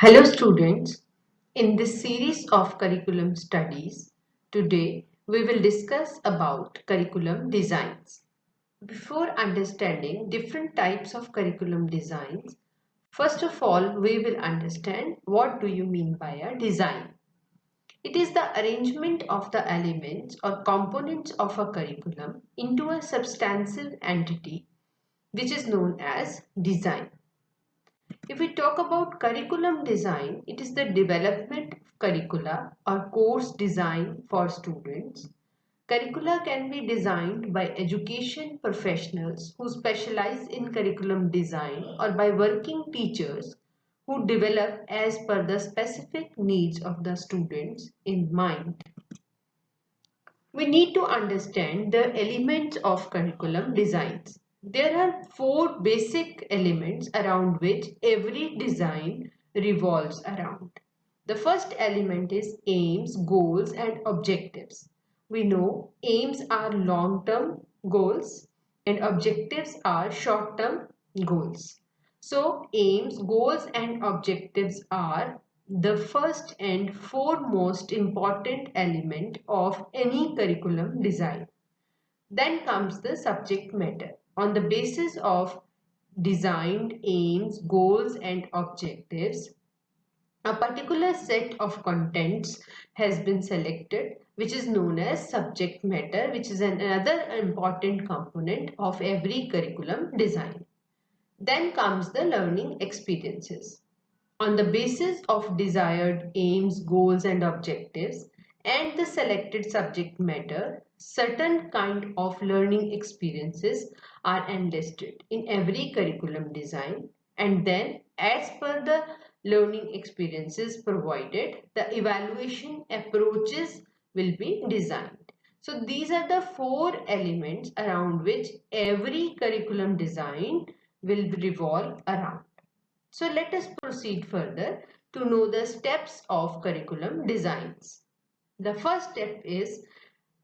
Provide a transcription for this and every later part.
Hello students, in this series of curriculum studies, today we will discuss about curriculum designs. Before understanding different types of curriculum designs, first of all we will understand what do you mean by a design. It is the arrangement of the elements or components of a curriculum into a substantial entity which is known as design. If we talk about curriculum design, it is the development of curricula or course design for students. Curricula can be designed by education professionals who specialize in curriculum design or by working teachers who develop as per the specific needs of the students in mind. We need to understand the elements of curriculum designs. There are four basic elements around which every design revolves around. The first element is aims, goals and objectives. We know aims are long-term goals and objectives are short-term goals. So aims, goals and objectives are the first and foremost important element of any curriculum design. Then comes the subject matter. On the basis of designed aims, goals and objectives, a particular set of contents has been selected, which is known as subject matter, which is another important component of every curriculum design. Then comes the learning experiences. On the basis of desired aims, goals and objectives and the selected subject matter, certain kind of learning experiences are enlisted in every curriculum design, and then as per the learning experiences provided, the evaluation approaches will be designed. So these are the four elements around which every curriculum design will revolve around. So let us proceed further to know the steps of curriculum designs. The first step is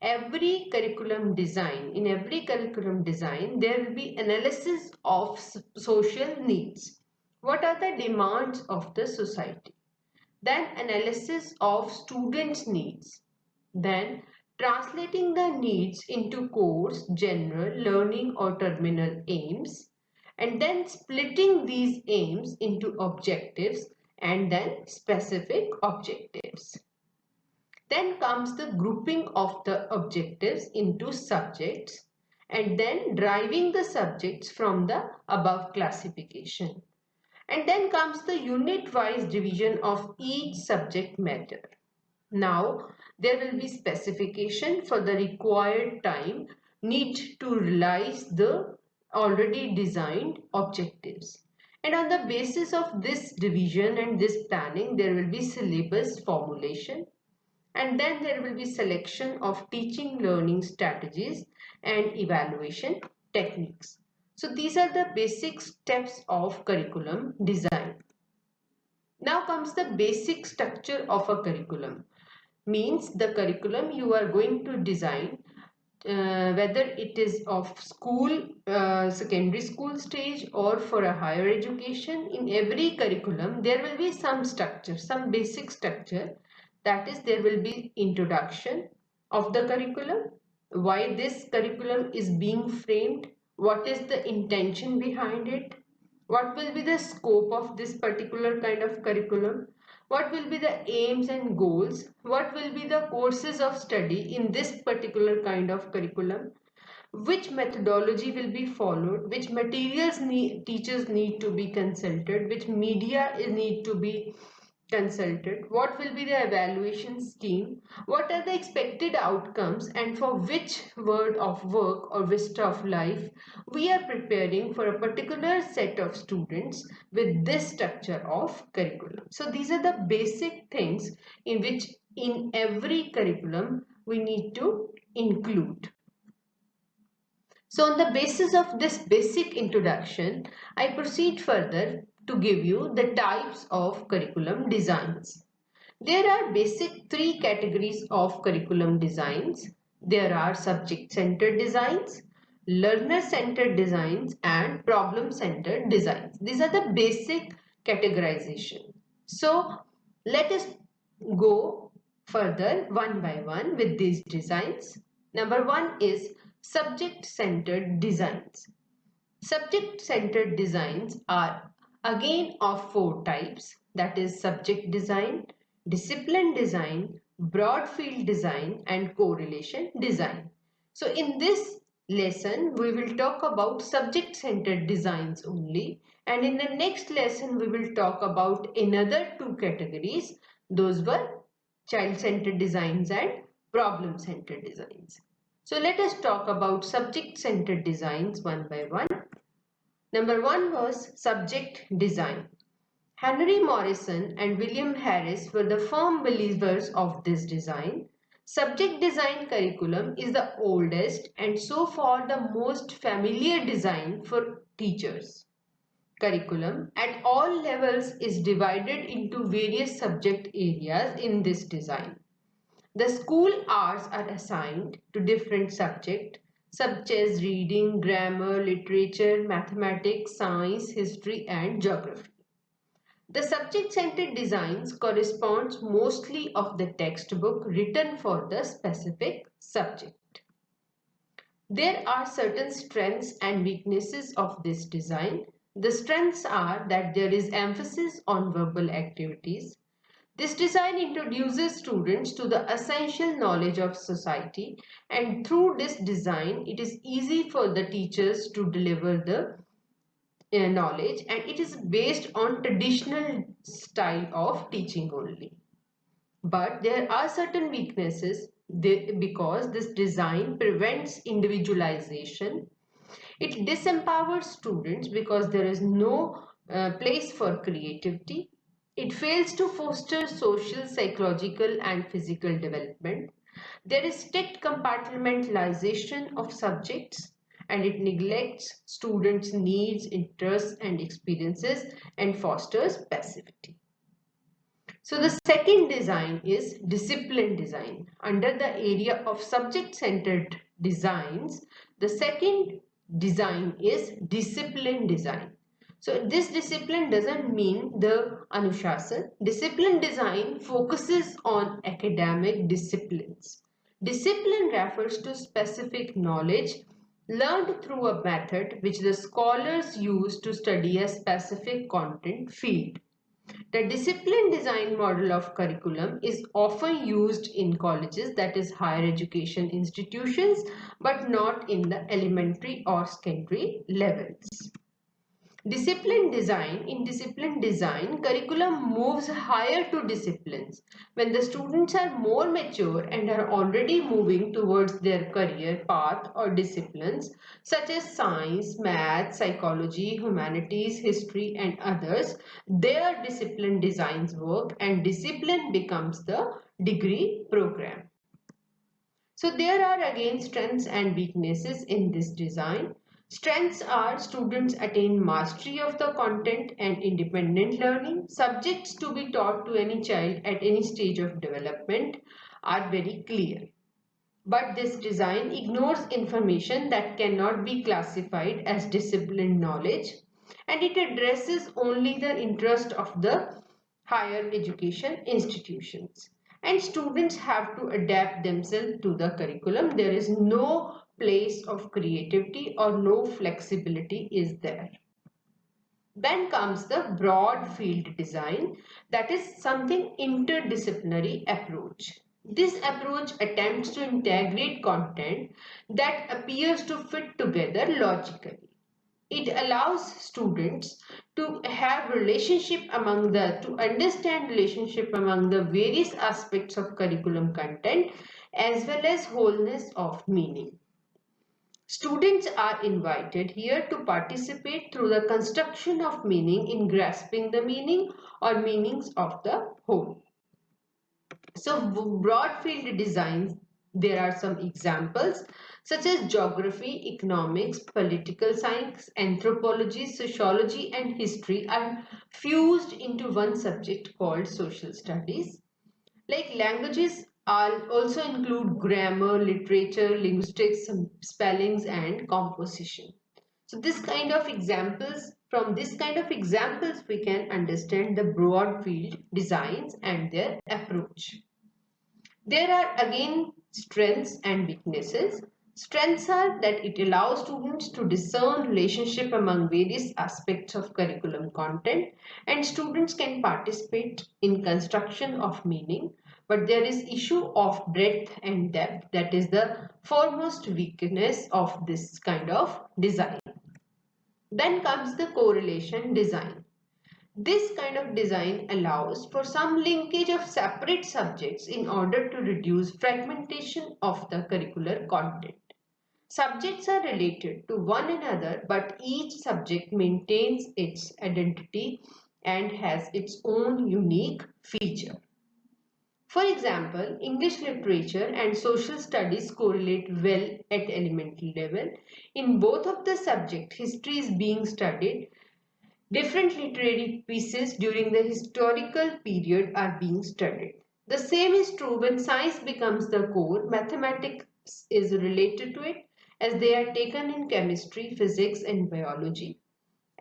every curriculum design. In every curriculum design, there will be analysis of social needs. What are the demands of the society? Then analysis of students' needs. Then translating the needs into course, general, learning or terminal aims, and then splitting these aims into objectives and then specific objectives. Then comes the grouping of the objectives into subjects and then driving the subjects from the above classification. And then comes the unit-wise division of each subject matter. Now, there will be specification for the required time need to realize the already designed objectives. And on the basis of this division and this planning, there will be syllabus formulation. And then there will be selection of teaching learning strategies and evaluation techniques. So these are the basic steps of curriculum design. Now comes the basic structure of a curriculum. Means the curriculum you are going to design, whether it is of school, secondary school stage or for a higher education, in every curriculum there will be some structure, some basic structure. That is, there will be introduction of the curriculum, why this curriculum is being framed, what is the intention behind it, what will be the scope of this particular kind of curriculum, what will be the aims and goals, what will be the courses of study in this particular kind of curriculum, which methodology will be followed, which materials teachers need to be consulted, which media need to be consulted, what will be the evaluation scheme, what are the expected outcomes, and for which word of work or vista of life we are preparing for a particular set of students with this structure of curriculum. So these are the basic things in which in every curriculum we need to include. So on the basis of this basic introduction, I proceed further to give you the types of curriculum designs. There are basic three categories of curriculum designs. There are subject-centered designs, learner-centered designs and problem-centered designs. These are the basic categorization. So let us go further one by one with these designs. Number one is subject-centered designs. Subject-centered designs are again of four types, that is subject design, discipline design, broad field design and correlation design. So in this lesson we will talk about subject-centered designs only, and in the next lesson we will talk about another two categories. Those were child-centered designs and problem-centered designs. So let us talk about subject-centered designs one by one. Number one was subject design. Henry Morrison and William Harris were the firm believers of this design. Subject design curriculum is the oldest and so far the most familiar design for teachers. Curriculum at all levels is divided into various subject areas in this design. The school hours are assigned to different subjects such as reading, grammar, literature, mathematics, science, history and geography. The subject-centered designs corresponds mostly of the textbook written for the specific subject. There are certain strengths and weaknesses of this design. The strengths are that there is emphasis on verbal activities. This design introduces students to the essential knowledge of society, and through this design it is easy for the teachers to deliver the knowledge, and it is based on traditional style of teaching only. But there are certain weaknesses because this design prevents individualization. It disempowers students because there is no place for creativity. It fails to foster social, psychological and physical development. There is strict compartmentalization of subjects, and it neglects students' needs, interests and experiences and fosters passivity. So the second design is discipline design. Under the area of subject-centered designs, the second design is discipline design. So this discipline doesn't mean the Anushasan. Discipline design focuses on academic disciplines. Discipline refers to specific knowledge learned through a method which the scholars use to study a specific content field. The discipline design model of curriculum is often used in colleges, that is higher education institutions, but not in the elementary or secondary levels. In discipline design, curriculum moves higher to disciplines when the students are more mature and are already moving towards their career path or disciplines such as science, math, psychology, humanities, history and others. Their discipline designs work and discipline becomes the degree program. So there are again strengths and weaknesses in this design. Strengths are students attain mastery of the content and independent learning. Subjects to be taught to any child at any stage of development are very clear. But this design ignores information that cannot be classified as disciplined knowledge, and it addresses only the interest of the higher education institutions. And students have to adapt themselves to the curriculum. There is no place of creativity or no flexibility is there. Then comes the broad field design, that is something interdisciplinary approach. This approach attempts to integrate content that appears to fit together logically. It allows students to have to understand relationship among the various aspects of curriculum content as well as wholeness of meaning. Students are invited here to participate through the construction of meaning in grasping the meaning or meanings of the whole. So broad field designs, there are some examples such as geography, economics, political science, anthropology, sociology and history are fused into one subject called social studies. Like languages also include grammar, literature, linguistics, spellings and composition. So this kind of examples From this kind of examples, we can understand the broad field designs and their approach. There are again strengths and weaknesses. Strengths are that it allows students to discern relationship among various aspects of curriculum content, and students can participate in construction of meaning. But there is issue of breadth and depth, that is the foremost weakness of this kind of design. Then comes the correlation design. This kind of design allows for some linkage of separate subjects in order to reduce fragmentation of the curricular content. Subjects are related to one another, but each subject maintains its identity and has its own unique feature. For example, English literature and social studies correlate well at elementary level. In both of the subjects, history is being studied. Different literary pieces during the historical period are being studied. The same is true when science becomes the core, mathematics is related to it as they are taken in chemistry, physics and biology.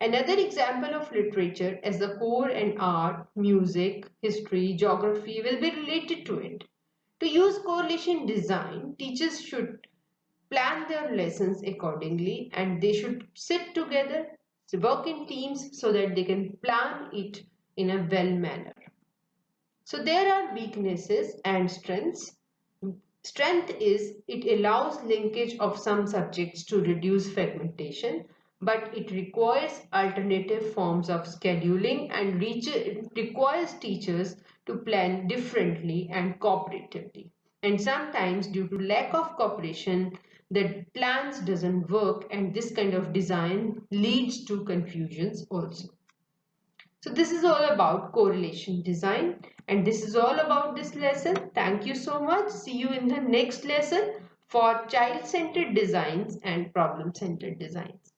Another example of literature as the core and art, music, history, geography will be related to it. To use correlation design, teachers should plan their lessons accordingly and they should sit together, work in teams so that they can plan it in a well manner. So there are weaknesses and strengths. Strength is it allows linkage of some subjects to reduce fragmentation, but it requires alternative forms of scheduling and requires teachers to plan differently and cooperatively. And sometimes due to lack of cooperation, the plans doesn't work and this kind of design leads to confusions also. So this is all about correlation design and this is all about this lesson. Thank you so much. See you in the next lesson for child-centered designs and problem-centered designs.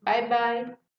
Bye bye.